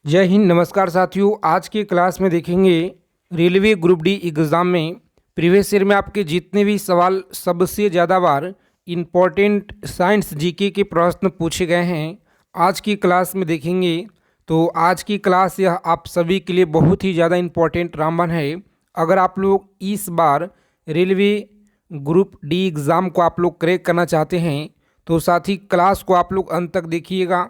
जय हिंद। नमस्कार साथियों, आज की क्लास में देखेंगे रेलवे ग्रुप डी एग्ज़ाम में प्रीवियस ईयर में आपके जितने भी सवाल सबसे ज़्यादा बार इम्पोर्टेंट साइंस जीके के प्रश्न पूछे गए हैं आज की क्लास में देखेंगे। तो आज की क्लास यह आप सभी के लिए बहुत ही ज़्यादा इम्पोर्टेंट रामबन है। अगर आप लोग इस बार रेलवे ग्रुप डी एग्ज़ाम को आप लोग क्रैक करना चाहते हैं तो साथ ही क्लास को आप लोग अंत तक देखिएगा,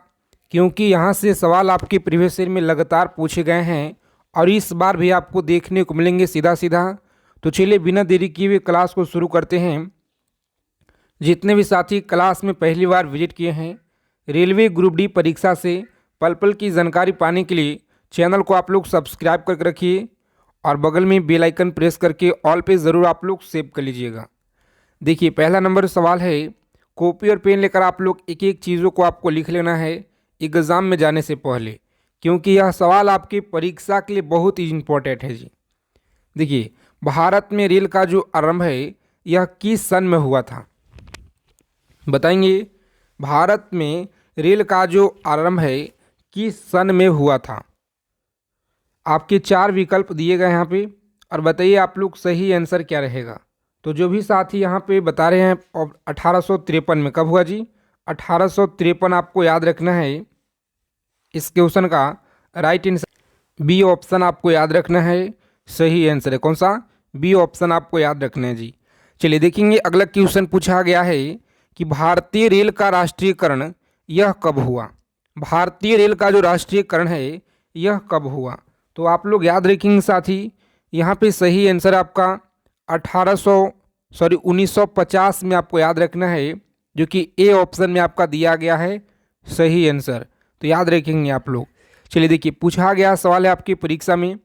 क्योंकि यहाँ से सवाल आपके प्रीवियस ईयर में लगातार पूछे गए हैं और इस बार भी आपको देखने को मिलेंगे सीधा सीधा। तो चलिए बिना देरी किए हुए क्लास को शुरू करते हैं। जितने भी साथी क्लास में पहली बार विजिट किए हैं, रेलवे ग्रुप डी परीक्षा से पल पल की जानकारी पाने के लिए चैनल को आप लोग सब्सक्राइब करके रखिए और बगल में बेल आइकन प्रेस करके ऑल पे ज़रूर आप लोग सेव कर लीजिएगा। देखिए, पहला नंबर सवाल है, कॉपी और पेन लेकर आप लोग एक एक चीज़ों को आपको लिख लेना है एग्ज़ाम में जाने से पहले, क्योंकि यह सवाल आपकी परीक्षा के लिए बहुत ही इम्पोर्टेंट है जी। देखिए, भारत में रेल का जो आरंभ है यह किस सन में हुआ था? बताएंगे। भारत में रेल का जो आरंभ है किस सन में हुआ था? आपके चार विकल्प दिए गए यहाँ पे और बताइए आप लोग सही आंसर क्या रहेगा। तो जो भी साथी यहाँ पे बता रहे हैं 1853 में, कब हुआ जी? 1853 आपको याद रखना है। इस क्वेश्चन का राइट आंसर बी ऑप्शन आपको याद रखना है। सही आंसर है कौन सा? बी ऑप्शन आपको याद रखना है जी। चलिए देखेंगे, अगला क्वेश्चन पूछा गया है कि भारतीय रेल का राष्ट्रीयकरण यह कब हुआ? भारतीय रेल का जो राष्ट्रीयकरण है यह कब हुआ? तो आप लोग याद रखेंगे साथी, यहाँ पे सही आंसर आपका 1950 में आपको याद रखना है, जो कि ए ऑप्शन में आपका दिया गया है सही आंसर। तो याद रखेंगे आप लोग। चलिए देखिए, पूछा गया सवाल है आपकी परीक्षा में,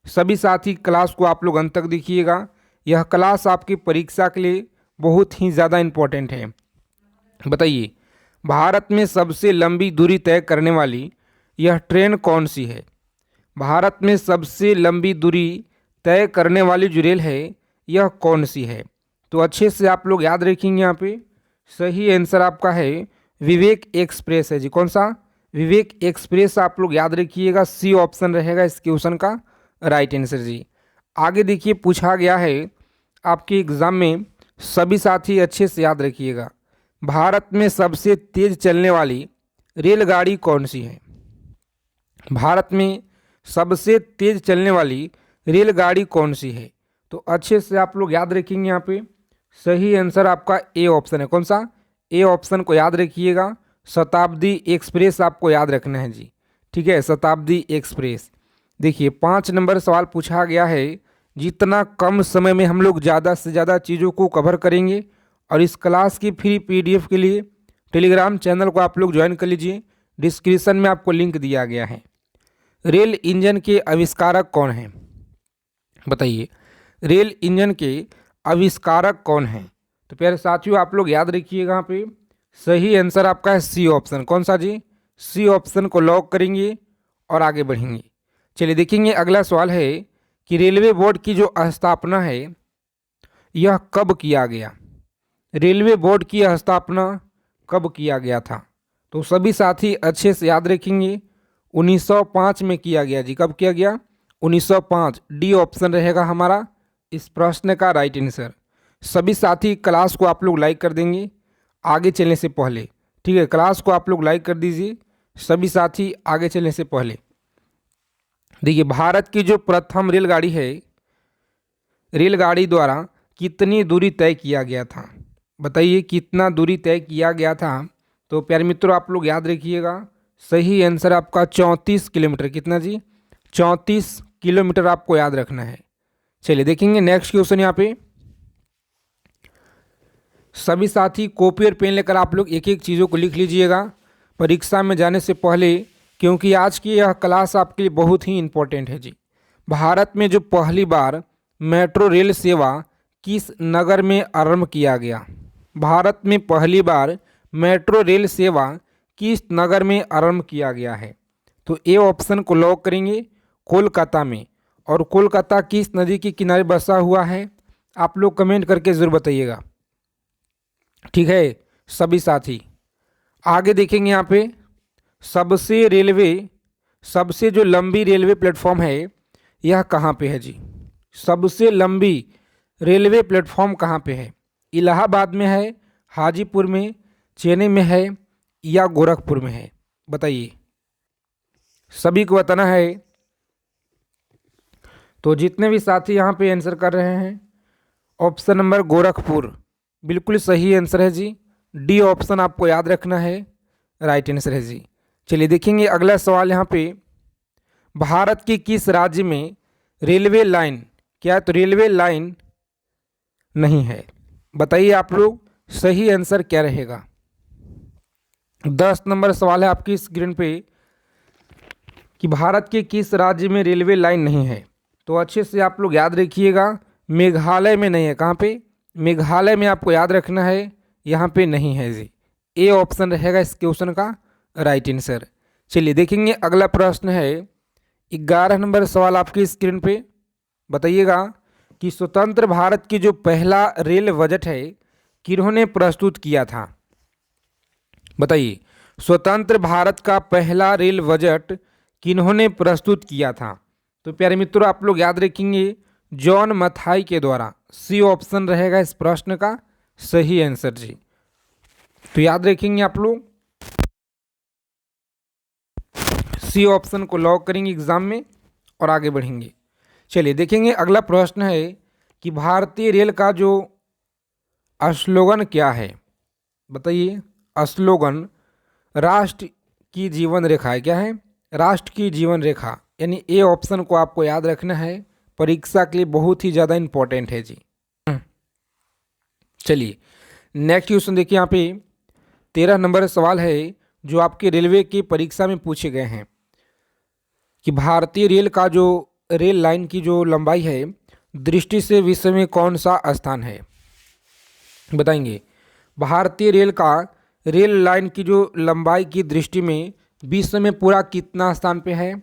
सभी साथी क्लास को आप लोग अंत तक देखिएगा। यह क्लास आपकी परीक्षा के लिए बहुत ही ज़्यादा इम्पोर्टेंट है। बताइए, भारत में सबसे लंबी दूरी तय करने वाली यह ट्रेन कौन सी है? भारत में सबसे लंबी दूरी तय करने वाली जो रेल है यह कौन सी है? तो अच्छे से आप लोग याद रखेंगे। यहाँ पे सही आंसर आपका है विवेक एक्सप्रेस है जी। कौन सा? विवेक एक्सप्रेस आप लोग याद रखिएगा। सी ऑप्शन रहेगा इस क्वेश्चन का राइट आंसर जी। आगे देखिए, पूछा गया है आपके एग्जाम में, सभी साथी अच्छे से याद रखिएगा, भारत में सबसे तेज चलने वाली रेलगाड़ी कौन सी है? भारत में सबसे तेज चलने वाली रेलगाड़ी कौन सी है? तो अच्छे से आप लोग याद रखेंगे। यहाँ पे सही आंसर आपका ए ऑप्शन है। कौन सा? ए ऑप्शन को याद रखिएगा। शताब्दी एक्सप्रेस आपको याद रखना है जी। ठीक है, शताब्दी एक्सप्रेस। देखिए, 5 नंबर सवाल पूछा गया है, जितना कम समय में हम लोग ज़्यादा से ज़्यादा चीज़ों को कवर करेंगे। और इस क्लास की फ्री पीडीएफ के लिए टेलीग्राम चैनल को आप लोग ज्वाइन कर लीजिए, डिस्क्रिप्शन में आपको लिंक दिया गया है। रेल इंजन के आविष्कारक कौन हैं? बताइए, रेल इंजन के आविष्कारक कौन हैं? तो प्यारे साथियों आप लोग याद रखिएगा, यहाँ पे सही आंसर आपका है सी ऑप्शन। कौन सा जी? सी ऑप्शन को लॉक करेंगे और आगे बढ़ेंगे। चलिए देखेंगे, अगला सवाल है कि रेलवे बोर्ड की जो स्थापना है यह कब किया गया? रेलवे बोर्ड की स्थापना कब किया गया था? तो सभी साथी अच्छे से याद रखेंगे, 1905 में किया गया जी। कब किया गया? 1905। डी ऑप्शन रहेगा हमारा इस प्रश्न का राइट आंसर। सभी साथी क्लास को आप लोग लाइक कर देंगे आगे चलने से पहले। ठीक है, क्लास को आप लोग लाइक कर दीजिए सभी साथी आगे चलने से पहले। देखिए, भारत की जो प्रथम रेलगाड़ी है, रेलगाड़ी द्वारा कितनी दूरी तय किया गया था? बताइए, कितना दूरी तय किया गया था? तो प्यारे मित्रों आप लोग याद रखिएगा, सही आंसर आपका 34 किलोमीटर। कितना जी? 34 किलोमीटर आपको याद रखना है। चलिए देखेंगे नेक्स्ट क्वेश्चन। यहाँ पे सभी साथी कॉपी और पेन लेकर आप लोग एक एक चीज़ों को लिख लीजिएगा परीक्षा में जाने से पहले, क्योंकि आज की यह क्लास आपके लिए बहुत ही इम्पोर्टेंट है जी। भारत में जो पहली बार मेट्रो रेल सेवा किस नगर में आरंभ किया गया? भारत में पहली बार मेट्रो रेल सेवा किस नगर में आरंभ किया गया है? तो ए ऑप्शन को लॉक करेंगे, कोलकाता में। और कोलकाता किस नदी के किनारे बसा हुआ है? आप लोग कमेंट करके ज़रूर बताइएगा। ठीक है सभी साथी। आगे देखेंगे, यहाँ पे सबसे सबसे जो लंबी रेलवे प्लेटफॉर्म है यह कहाँ पे है जी? सबसे लंबी रेलवे प्लेटफॉर्म कहाँ पे है? इलाहाबाद में है, हाजीपुर में, चेन्नई में है या गोरखपुर में है? बताइए, सभी को बताना है। तो जितने भी साथी यहाँ पे आंसर कर रहे हैं, ऑप्शन नंबर गोरखपुर बिल्कुल सही आंसर है जी। डी ऑप्शन आपको याद रखना है, राइट आंसर है जी। चलिए देखेंगे अगला सवाल यहाँ पे, भारत के किस राज्य में रेलवे लाइन, क्या तो रेलवे लाइन नहीं है? बताइए आप लोग, सही आंसर क्या रहेगा? 10 नंबर सवाल है आपकी स्क्रीन पे कि भारत के किस राज्य में रेलवे लाइन नहीं है। तो अच्छे से आप लोग याद रखिएगा, मेघालय में नहीं है। कहाँ पे? मेघालय में आपको याद रखना है, यहाँ पे नहीं है जी। ए ऑप्शन रहेगा इस क्वेश्चन का राइट आंसर। चलिए देखेंगे अगला प्रश्न है, 11 नंबर सवाल आपकी स्क्रीन पे। बताइएगा कि स्वतंत्र भारत की जो पहला रेल बजट है किन्होंने प्रस्तुत किया था? बताइए, स्वतंत्र भारत का पहला रेल बजट किन्होंने प्रस्तुत किया था? तो प्यारे मित्रों आप लोग याद रखेंगे, जॉन मथाई के द्वारा। सी ऑप्शन रहेगा इस प्रश्न का सही आंसर जी। तो याद रखेंगे आप लोग, सी ऑप्शन को लॉक करेंगे एग्जाम में और आगे बढ़ेंगे। चलिए देखेंगे अगला प्रश्न है कि भारतीय रेल का जो स्लोगन क्या है? बताइए, स्लोगन राष्ट्र की जीवन रेखा है। क्या है? राष्ट्र की जीवन रेखा, यानी ए ऑप्शन को आपको याद रखना है, परीक्षा के लिए बहुत ही ज़्यादा इंपॉर्टेंट है जी। चलिए नेक्स्ट क्वेश्चन देखिए, यहाँ पे 13 नंबर सवाल है जो आपके रेलवे की परीक्षा में पूछे गए हैं कि भारतीय रेल का जो रेल लाइन की जो लंबाई है दृष्टि से विश्व में कौन सा स्थान है? बताएंगे, भारतीय रेल का रेल लाइन की जो लंबाई की दृष्टि में विश्व में पूरा कितना स्थान पे है?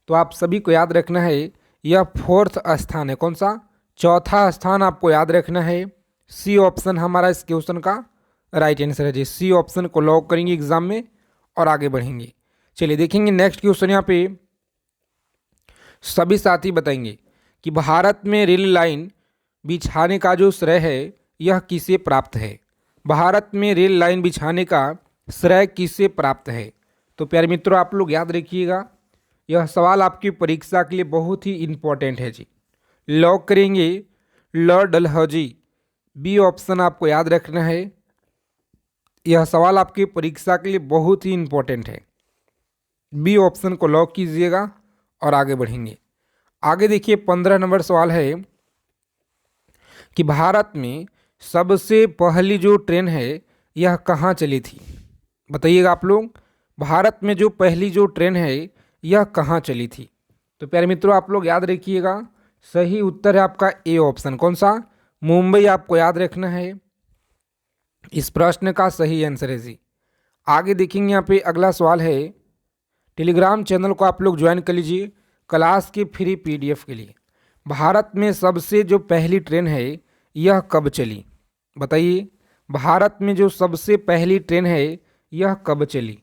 तो आप सभी को याद रखना है, यह 4th स्थान है। कौन सा? चौथा स्थान आपको याद रखना है। सी ऑप्शन हमारा इस क्वेश्चन का राइट आंसर है जी। सी ऑप्शन को लॉक करेंगे एग्जाम में और आगे बढ़ेंगे। चलिए देखेंगे नेक्स्ट क्वेश्चन, यहाँ पे सभी साथी बताएंगे कि भारत में रेल लाइन बिछाने का जो श्रेय है यह किसे प्राप्त है? भारत में रेल लाइन बिछाने का श्रेय किसे प्राप्त है? तो प्यारे मित्रों आप लोग याद रखिएगा, यह सवाल आपकी परीक्षा के लिए बहुत ही इंपॉर्टेंट है जी। लॉक करेंगे लॉर्ड डलहौजी। बी ऑप्शन आपको याद रखना है, यह सवाल आपकी परीक्षा के लिए बहुत ही इंपॉर्टेंट है। बी ऑप्शन को लॉक कीजिएगा और आगे बढ़ेंगे। आगे देखिए 15 नंबर सवाल है कि भारत में सबसे पहली जो ट्रेन है यह कहाँ चली थी? बताइएगा आप लोग, भारत में जो पहली जो ट्रेन है यह कहाँ चली थी? तो प्यारे मित्रों आप लोग याद रखिएगा, सही उत्तर है आपका ए ऑप्शन। कौन सा? मुंबई आपको याद रखना है, इस प्रश्न का सही आंसर है जी। आगे देखेंगे यहाँ पे अगला सवाल है, टेलीग्राम चैनल को आप लोग ज्वाइन कर लीजिए क्लास की फ्री पीडीएफ के लिए। भारत में सबसे जो पहली ट्रेन है यह कब चली? बताइए, भारत में जो सबसे पहली ट्रेन है यह कब चली?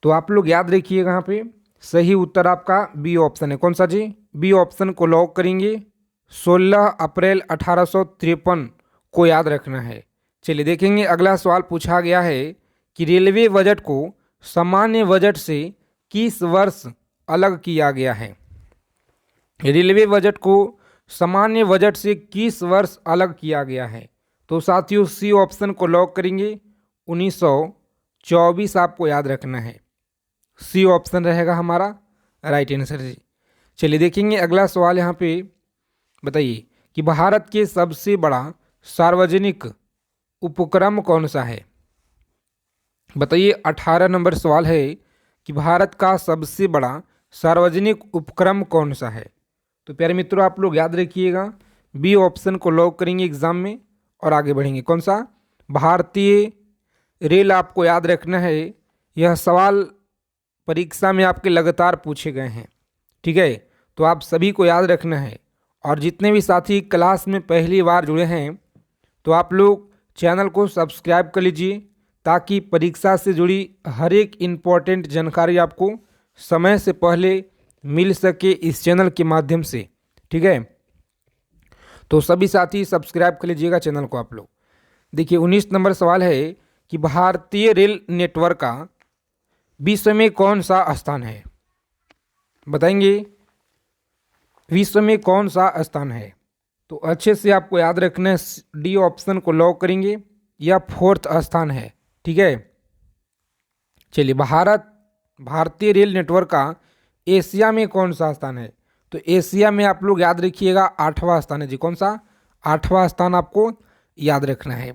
तो आप लोग याद रखिएगा, यहाँ पे सही उत्तर आपका बी ऑप्शन है। कौन सा जी? बी ऑप्शन को लॉक करेंगे, 16 अप्रैल 1853 को याद रखना है। चलिए देखेंगे अगला सवाल पूछा गया है कि रेलवे बजट को सामान्य बजट से किस वर्ष अलग किया गया है? रेलवे बजट को सामान्य बजट से किस वर्ष अलग किया गया है? तो साथियों सी ऑप्शन को लॉक करेंगे, 1924 आपको याद रखना है। सी ऑप्शन रहेगा हमारा राइट आंसर जी। चलिए देखेंगे अगला सवाल यहाँ पे, बताइए कि भारत के सबसे बड़ा सार्वजनिक उपक्रम कौन सा है? बताइए, 18 नंबर सवाल है कि भारत का सबसे बड़ा सार्वजनिक उपक्रम कौन सा है? तो प्यारे मित्रों आप लोग याद रखिएगा, बी ऑप्शन को लॉक करेंगे एग्जाम में और आगे बढ़ेंगे। कौन सा? भारतीय रेल आपको याद रखना है, यह सवाल परीक्षा में आपके लगातार पूछे गए हैं, ठीक है? तो आप सभी को याद रखना है। और जितने भी साथी क्लास में पहली बार जुड़े हैं तो आप लोग चैनल को सब्सक्राइब कर लीजिए ताकि परीक्षा से जुड़ी हर एक इम्पॉर्टेंट जानकारी आपको समय से पहले मिल सके इस चैनल के माध्यम से। ठीक है, तो सभी साथी सब्सक्राइब कर लीजिएगा चैनल को आप लोग। देखिए 19 नंबर सवाल है कि भारतीय रेल नेटवर्क का विश्व में कौन सा स्थान है? बताएंगे विश्व में कौन सा स्थान है? तो अच्छे से आपको याद रखना है, डी ऑप्शन को लॉक करेंगे, यह 4th स्थान है। ठीक है, चलिए भारतीय रेल नेटवर्क का एशिया में कौन सा स्थान है? तो एशिया में आप लोग याद रखिएगा 8वां स्थान है जी। कौन सा? 8वां स्थान आपको याद रखना है।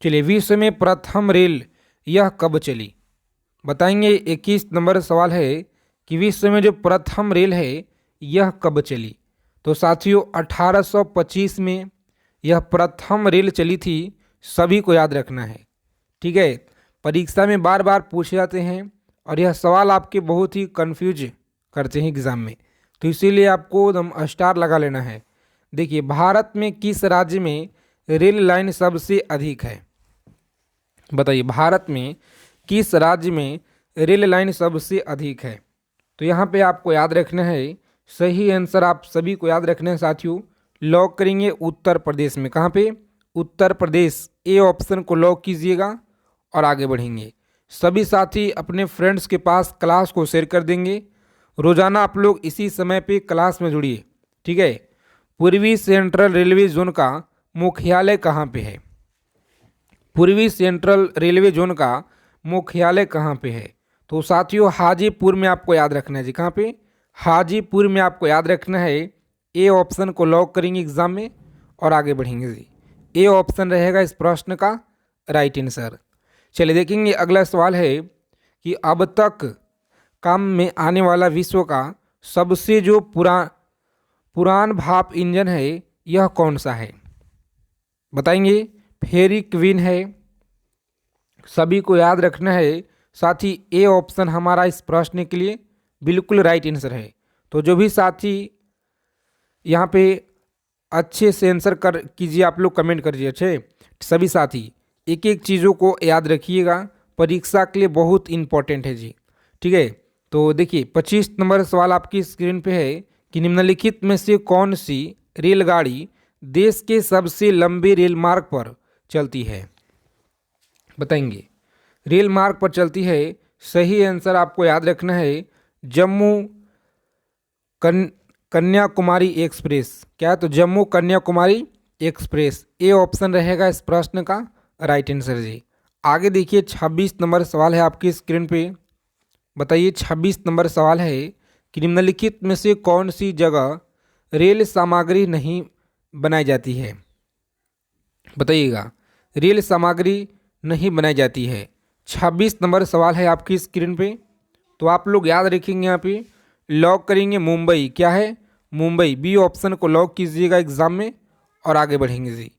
चलिए विश्व में प्रथम रेल यह कब चली? बताएंगे। 21 नंबर सवाल है कि विश्व में जो प्रथम रेल है यह कब चली? तो साथियों 1825 में यह प्रथम रेल चली थी, सभी को याद रखना है। ठीक है, परीक्षा में बार बार पूछे जाते हैं और यह सवाल आपके बहुत ही कंफ्यूज करते हैं एग्जाम में, तो इसीलिए आपको एकदम स्टार लगा लेना है। देखिए भारत में किस राज्य में रेल लाइन सबसे अधिक है? बताइए भारत में किस राज्य में रेल लाइन सबसे अधिक है? तो यहाँ पे आपको याद रखना है, सही आंसर आप सभी को याद रखना है साथियों। लॉक करेंगे उत्तर प्रदेश में। कहाँ पे? उत्तर प्रदेश। ए ऑप्शन को लॉक कीजिएगा और आगे बढ़ेंगे। सभी साथी अपने फ्रेंड्स के पास क्लास को शेयर कर देंगे। रोजाना आप लोग इसी समय पे क्लास में जुड़िए। ठीक है, पूर्वी सेंट्रल रेलवे जोन का मुख्यालय कहाँ पे है? पूर्वी सेंट्रल रेलवे जोन का मुख्यालय कहाँ पे है? तो साथियों हाजीपुर में आपको याद रखना है जी। कहाँ पे? हाजीपुर में आपको याद रखना है। ए ऑप्शन को लॉक करेंगे एग्जाम में और आगे बढ़ेंगे जी। ए ऑप्शन रहेगा इस प्रश्न का राइट आंसर। चलिए देखेंगे अगला सवाल है कि अब तक काम में आने वाला विश्व का सबसे जो पुरान भाप इंजन है यह कौन सा है? बताएंगे। फेरी क्वीन है, सभी को याद रखना है। साथ ही ए ऑप्शन हमारा इस प्रश्न के लिए बिल्कुल राइट आंसर है। तो जो भी साथी यहाँ पे अच्छे से आंसर कर कीजिए, आप लोग कमेंट करिए। अच्छे सभी साथी एक एक चीज़ों को याद रखिएगा, परीक्षा के लिए बहुत इंपॉर्टेंट है जी। ठीक है, तो देखिए 25 नंबर सवाल आपकी स्क्रीन पे है कि निम्नलिखित में से कौन सी रेलगाड़ी देश के सबसे लंबे रेल मार्ग पर चलती है? बताएंगे। रेल मार्ग पर चलती है, सही आंसर आपको याद रखना है जम्मू कन्याकुमारी एक्सप्रेस। क्या है? तो Jammu Kanyakumari express. A option रहेगा इस प्रश्न का राइट आंसर जी। आगे देखिए 26 नंबर सवाल है आपकी स्क्रीन पे। बताइए 26 नंबर सवाल है कि निम्नलिखित में से कौन सी जगह रेल सामग्री नहीं बनाई जाती है? बताइएगा। रेल सामग्री नहीं बनाई जाती है। 26 नंबर सवाल है आपकी स्क्रीन पे, तो आप लोग याद रखेंगे। यहाँ पे लॉक करेंगे मुंबई। क्या है? मुंबई। बी ऑप्शन को लॉक कीजिएगा एग्जाम में और आगे बढ़ेंगे जी।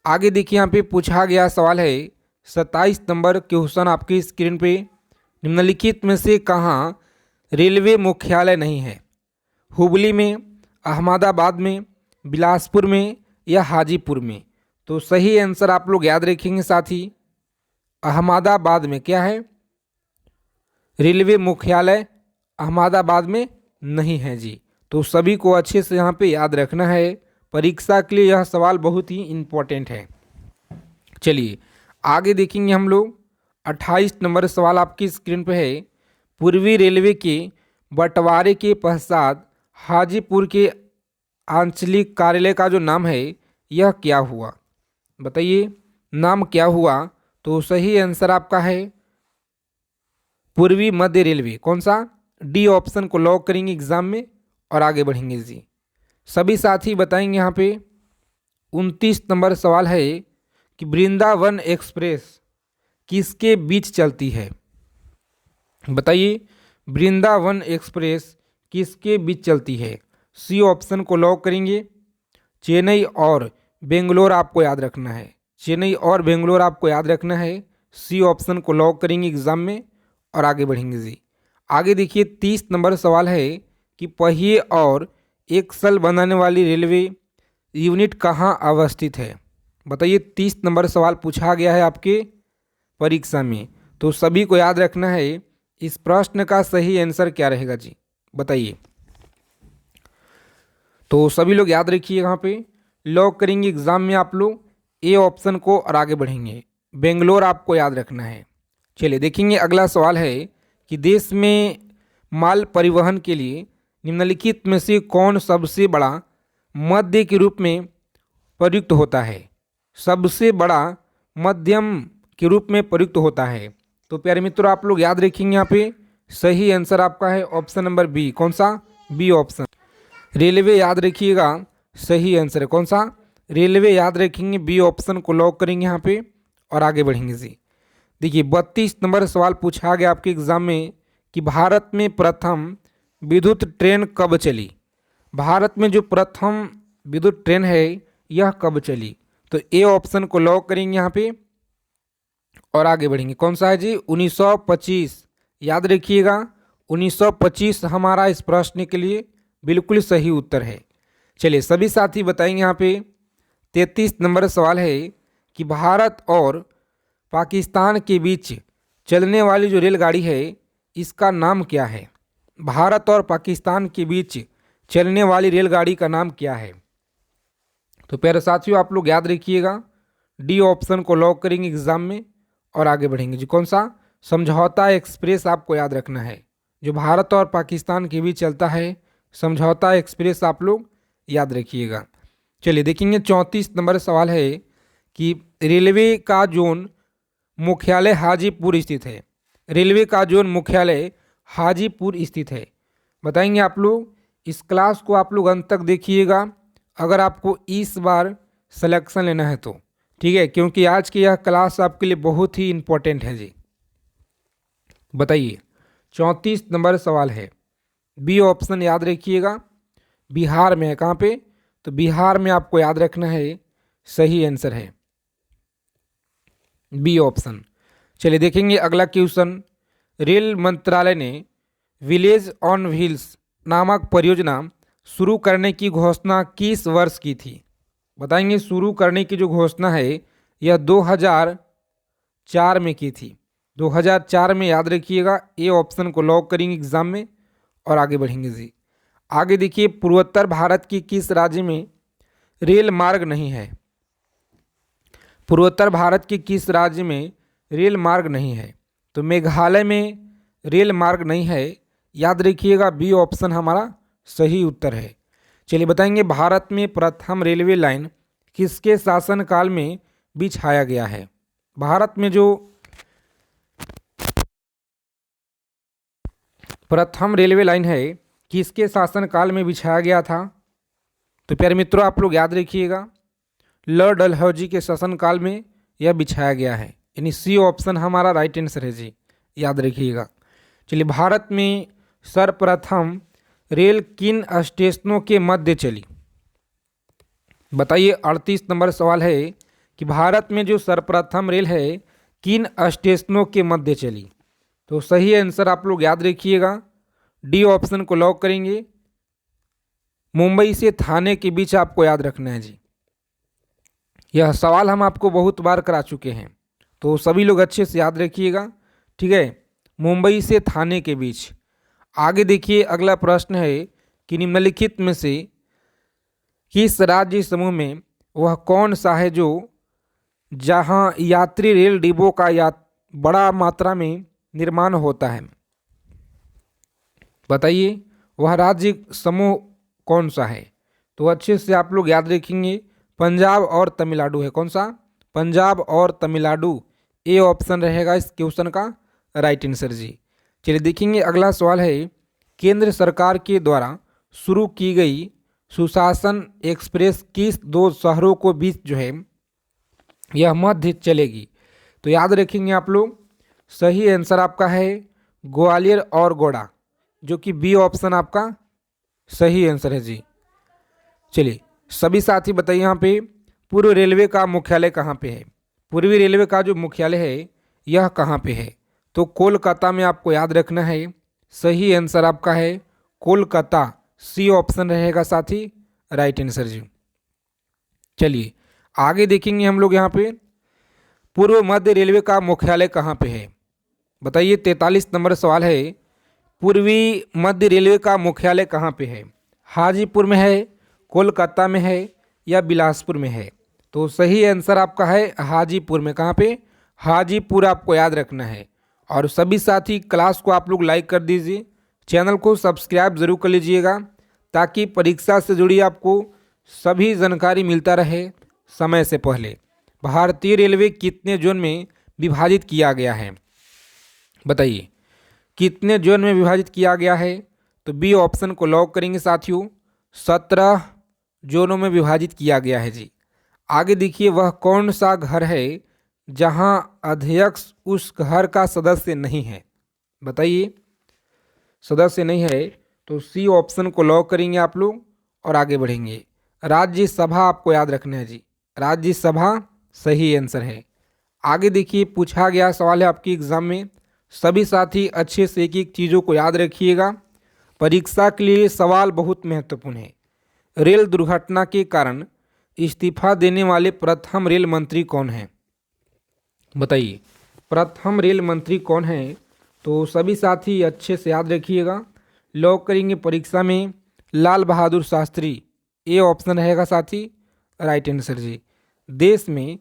आगे देखिए यहाँ पे पूछा गया सवाल है 27 नंबर क्वेश्चन आपकी स्क्रीन पे। निम्नलिखित में से कहाँ रेलवे मुख्यालय नहीं है? हुबली में, अहमदाबाद में, बिलासपुर में या हाजीपुर में? तो सही आंसर आप लोग याद रखेंगे साथी, अहमदाबाद में। क्या है? रेलवे मुख्यालय अहमदाबाद में नहीं है जी। तो सभी को अच्छे से यहाँ पे याद रखना है, परीक्षा के लिए यह सवाल बहुत ही इम्पोर्टेंट है। चलिए आगे देखेंगे हम लोग। 28 नंबर सवाल आपकी स्क्रीन पे है। पूर्वी रेलवे के बंटवारे के पश्चात हाजीपुर के आंचलिक कार्यालय का जो नाम है यह क्या हुआ? बताइए नाम क्या हुआ? तो सही आंसर आपका है पूर्वी मध्य रेलवे। कौन सा? डी ऑप्शन को लॉक करेंगे एग्जाम में और आगे बढ़ेंगे जी। सभी साथी बताएंगे यहाँ पे। 29 नंबर सवाल है कि वृंदावन एक्सप्रेस किसके बीच चलती है? बताइए वृंदावन एक्सप्रेस किसके बीच चलती है? सी ऑप्शन को लॉक करेंगे। चेन्नई और बेंगलोर आपको याद रखना है। चेन्नई और बेंगलोर आपको याद रखना है। सी ऑप्शन को लॉक करेंगे एग्जाम में और आगे बढ़ेंगे जी। आगे देखिए 30 नंबर सवाल है कि पहिए और एक्सल बनाने वाली रेलवे यूनिट कहाँ अवस्थित है? बताइए 30 नंबर सवाल पूछा गया है आपके परीक्षा में, तो सभी को याद रखना है इस प्रश्न का सही आंसर क्या रहेगा जी, बताइए। तो सभी लोग याद रखिए, यहाँ पे लॉक करेंगे एग्जाम में आप लोग ए ऑप्शन को और आगे बढ़ेंगे। बेंगलोर आपको याद रखना है। चलिए देखेंगे, अगला सवाल है कि देश में माल परिवहन के लिए निम्नलिखित में से कौन सबसे बड़ा मध्य के रूप में प्रयुक्त होता है। सबसे बड़ा मध्यम के रूप में प्रयुक्त होता है। तो प्यारे मित्रों, आप लोग याद रखेंगे, यहाँ पे सही आंसर आपका है ऑप्शन नंबर बी। कौन सा? B option. रेलवे याद रखिएगा, सही आंसर है। कौन सा? रेलवे याद रखेंगे, बी ऑप्शन को लॉक करेंगे यहाँ पे और आगे बढ़ेंगे जी। देखिए 32 नंबर सवाल पूछा गया आपके एग्जाम में कि भारत में प्रथम विद्युत ट्रेन कब चली। भारत में जो प्रथम विद्युत ट्रेन है यह कब चली। तो ए ऑप्शन को लॉक करेंगे यहाँ पे और आगे बढ़ेंगे। कौन सा है जी? 1925। याद रखिएगा 1925 हमारा इस प्रश्न के लिए बिल्कुल सही उत्तर है। चलिए सभी साथी बताएंगे, यहाँ पे 33 नंबर सवाल है कि भारत और पाकिस्तान के बीच चलने वाली जो रेलगाड़ी है इसका नाम क्या है। भारत और पाकिस्तान के बीच चलने वाली रेलगाड़ी का नाम क्या है। तो प्यारे साथियों, आप लोग याद रखिएगा, डी ऑप्शन को लॉक करेंगे एग्जाम में और आगे बढ़ेंगे जी। कौन सा? समझौता एक्सप्रेस आपको याद रखना है, जो भारत और पाकिस्तान के बीच चलता है। समझौता एक्सप्रेस आप लोग याद रखिएगा। चलिए देखेंगे 34 नंबर सवाल है कि रेलवे का जोन मुख्यालय हाजीपुर स्थित है। रेलवे का जोन मुख्यालय हाजीपुर स्थित है। बताएंगे आप लोग। इस क्लास को आप लोग अंत तक देखिएगा अगर आपको इस बार सिलेक्शन लेना है तो, ठीक है, क्योंकि आज की यह क्लास आपके लिए बहुत ही इम्पोर्टेंट है जी। बताइए 34 नंबर सवाल है, बी ऑप्शन याद रखिएगा, बिहार में है। कहाँ पे? तो बिहार में आपको याद रखना है, सही आंसर है बी ऑप्शन। चलिए देखेंगे अगला क्वेश्चन। रेल मंत्रालय ने विलेज ऑन व्हील्स नामक परियोजना शुरू करने की घोषणा किस वर्ष की थी। बताएंगे शुरू करने की जो घोषणा है यह 2004 में की थी। 2004 में याद रखिएगा, ए ऑप्शन को लॉक करेंगे एग्जाम में और आगे बढ़ेंगे जी। आगे देखिए, पूर्वोत्तर भारत की किस राज्य में रेल मार्ग नहीं है। पूर्वोत्तर भारत के किस राज्य में रेल मार्ग नहीं है। तो मेघालय में रेल मार्ग नहीं है। याद रखिएगा, बी ऑप्शन हमारा सही उत्तर है। चलिए बताएंगे, भारत में प्रथम रेलवे लाइन किसके शासनकाल में बिछाया गया है। भारत में जो प्रथम रेलवे लाइन है किसके शासनकाल में बिछाया गया था। तो प्यारे मित्रों, आप लोग याद रखिएगा, लॉर्ड डलहौजी के शासनकाल में यह बिछाया गया है, यानी सी ऑप्शन हमारा राइट आंसर है जी। याद रखिएगा। चलिए, भारत में सर्वप्रथम रेल किन स्टेशनों के मध्य चली। बताइए 38 नंबर सवाल है कि भारत में जो सर्वप्रथम रेल है किन स्टेशनों के मध्य चली। तो सही आंसर आप लोग याद रखिएगा, डी ऑप्शन को लॉक करेंगे, मुंबई से थाने के बीच आपको याद रखना है जी। यह सवाल हम आपको बहुत बार करा चुके हैं, तो सभी लोग अच्छे से याद रखिएगा, ठीक है, मुंबई से थाने के बीच। आगे देखिए, अगला प्रश्न है कि निम्नलिखित में से किस राज्य समूह में वह कौन सा है जो जहां यात्री रेल डिब्बों का बड़ा मात्रा में निर्माण होता है। बताइए वह राज्य समूह कौन सा है। तो अच्छे से आप लोग याद रखेंगे, पंजाब और तमिलनाडु है। कौन सा? पंजाब और तमिलनाडु, ए ऑप्शन रहेगा इस क्वेश्चन का राइट आंसर जी। चलिए देखेंगे अगला सवाल है, केंद्र सरकार के द्वारा शुरू की गई सुशासन एक्सप्रेस किस दो शहरों को बीच जो है यह मध्य चलेगी। तो याद रखेंगे आप लोग, सही आंसर आपका है ग्वालियर और गोड़ा, जो कि बी ऑप्शन आपका सही आंसर है जी। चलिए सभी साथी बताइए, यहाँ पे पूर्व रेलवे का मुख्यालय कहाँ पे है। पूर्वी रेलवे का जो मुख्यालय है यह कहाँ पे है। तो कोलकाता में आपको याद रखना है, सही आंसर आपका है कोलकाता, सी ऑप्शन रहेगा साथी राइट आंसर जी। चलिए आगे देखेंगे हम लोग, यहाँ पे पूर्व मध्य रेलवे का मुख्यालय कहाँ पे है। बताइए 43 नंबर सवाल है, पूर्वी मध्य रेलवे का मुख्यालय कहाँ पे है? हाजीपुर में है, कोलकाता में है या बिलासपुर में है? तो सही आंसर आपका है हाजीपुर में। कहाँ पे? हाजीपुर आपको याद रखना है। और सभी साथी क्लास को आप लोग लाइक कर दीजिए, चैनल को सब्सक्राइब जरूर कर लीजिएगा ताकि परीक्षा से जुड़ी आपको सभी जानकारी मिलता रहे समय से पहले। भारतीय रेलवे कितने जोन में विभाजित किया गया है? बताइए कितने जोन में विभाजित किया गया है? तो बी ऑप्शन को लॉक करेंगे साथियों, 17 जोनों में विभाजित किया गया है जी। आगे देखिए, वह कौन सा घर है जहां अध्यक्ष उस घर का सदस्य नहीं है? बताइए, सदस्य नहीं है तो सी ऑप्शन को लॉक करेंगे आप लोग और आगे बढ़ेंगे। राज्यसभा आपको याद रखना है जी, राज्यसभा सही आंसर है। आगे देखिए, पूछा गया सवाल है आपकी एग्जाम में, सभी साथी अच्छे से एक एक चीज़ों को याद रखिएगा, परीक्षा के लिए सवाल बहुत महत्वपूर्ण है। रेल दुर्घटना के कारण इस्तीफा देने वाले प्रथम रेल मंत्री कौन हैं? बताइए, प्रथम रेल मंत्री कौन हैं? तो सभी साथी अच्छे से याद रखिएगा, लॉक करेंगे परीक्षा में लाल बहादुर शास्त्री, ए ऑप्शन रहेगा साथी राइट आंसर जी। देश में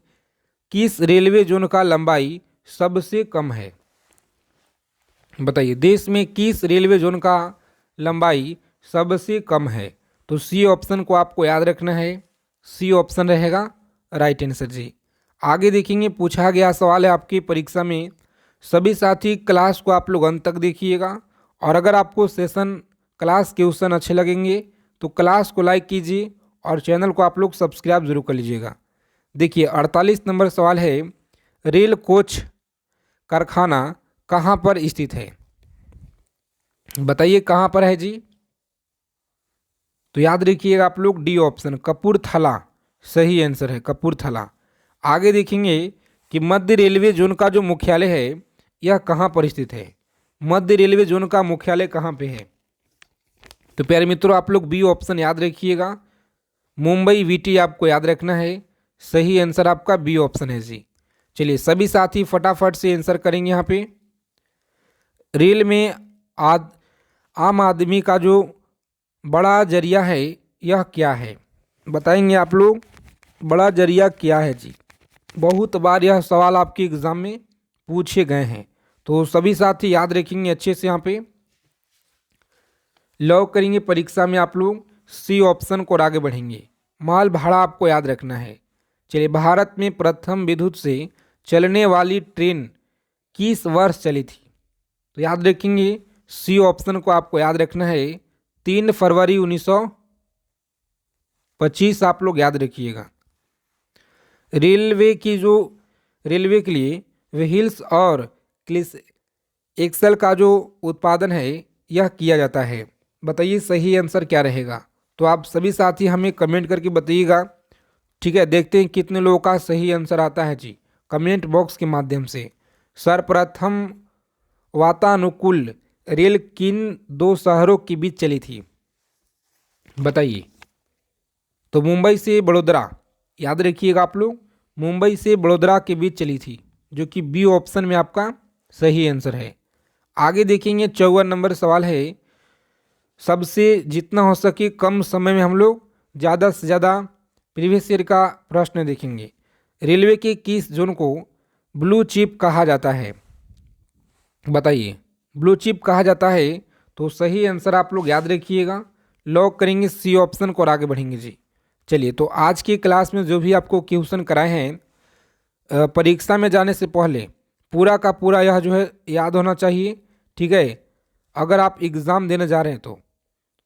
किस रेलवे जोन का लंबाई सबसे कम है? बताइए, देश में किस रेलवे जोन का लंबाई सबसे कम है? तो सी ऑप्शन को आपको याद रखना है, सी ऑप्शन रहेगा राइट आंसर जी। आगे देखेंगे, पूछा गया सवाल है आपकी परीक्षा में, सभी साथी क्लास को आप लोग अंत तक देखिएगा और अगर आपको सेशन क्लास के क्वेश्चन अच्छे लगेंगे तो क्लास को लाइक कीजिए और चैनल को आप लोग सब्सक्राइब जरूर कर लीजिएगा। देखिए 48 नंबर सवाल है, रेल कोच कारखाना कहाँ पर स्थित है? बताइए कहाँ पर है जी? तो याद रखिएगा आप लोग डी ऑप्शन कपूरथला सही आंसर है, कपूरथला। आगे देखेंगे कि मध्य रेलवे जोन का जो मुख्यालय है यह कहाँ पर स्थित है? मध्य रेलवे जोन का मुख्यालय कहाँ पे है? तो प्यारे मित्रों आप लोग बी ऑप्शन याद रखिएगा, मुंबई वीटी आपको याद रखना है, सही आंसर आपका बी ऑप्शन है जी। चलिए सभी साथी फटाफट से आंसर करेंगे यहाँ पे। रेल में आम आदमी का जो बड़ा जरिया है यह क्या है? बताएंगे आप लोग, बड़ा जरिया क्या है जी? बहुत बार यह सवाल आपके एग्जाम में पूछे गए हैं, तो सभी साथी याद रखेंगे अच्छे से। यहाँ पे लॉक करेंगे परीक्षा में आप लोग सी ऑप्शन को और आगे बढ़ेंगे। माल भाड़ा आपको याद रखना है। चलिए, भारत में प्रथम विद्युत से चलने वाली ट्रेन किस वर्ष चली थी? तो याद रखेंगे सी ऑप्शन को आपको याद रखना है, 3 फरवरी 1925 आप लोग याद रखिएगा। रेलवे के लिए व्हील्स और एक्सल का जो उत्पादन है यह किया जाता है। बताइए सही आंसर क्या रहेगा? तो आप सभी साथी हमें कमेंट करके बताइएगा, ठीक है। देखते हैं कितने लोगों का सही आंसर आता है जी कमेंट बॉक्स के माध्यम से। सर्वप्रथम वातानुकूल रेल किन 2 शहरों के बीच चली थी? बताइए। तो मुंबई से बड़ोदरा, याद रखिएगा आप लोग, मुंबई से बड़ोदरा के बीच चली थी, जो कि बी ऑप्शन में आपका सही आंसर है। आगे देखेंगे 54 नंबर सवाल है, सबसे जितना हो सके कम समय में हम लोग ज़्यादा से ज़्यादा प्रीवियस ईयर का प्रश्न देखेंगे। रेलवे के किस जोन को ब्लू चिप कहा जाता है? बताइए, ब्लू चिप कहा जाता है तो सही आंसर आप लोग याद रखिएगा, लॉक करेंगे सी ऑप्शन को और आगे बढ़ेंगे जी। चलिए, तो आज की क्लास में जो भी आपको क्वेश्चन कराए हैं परीक्षा में जाने से पहले पूरा का पूरा यह जो है याद होना चाहिए, ठीक है। अगर आप एग्ज़ाम देने जा रहे हैं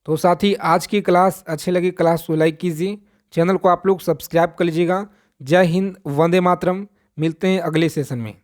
तो साथ ही आज की क्लास अच्छी लगी क्लास को लाइक कीजिए, चैनल को आप लोग सब्सक्राइब कर लीजिएगा। जय हिंद, वंदे मातरम। मिलते हैं अगले सेशन में।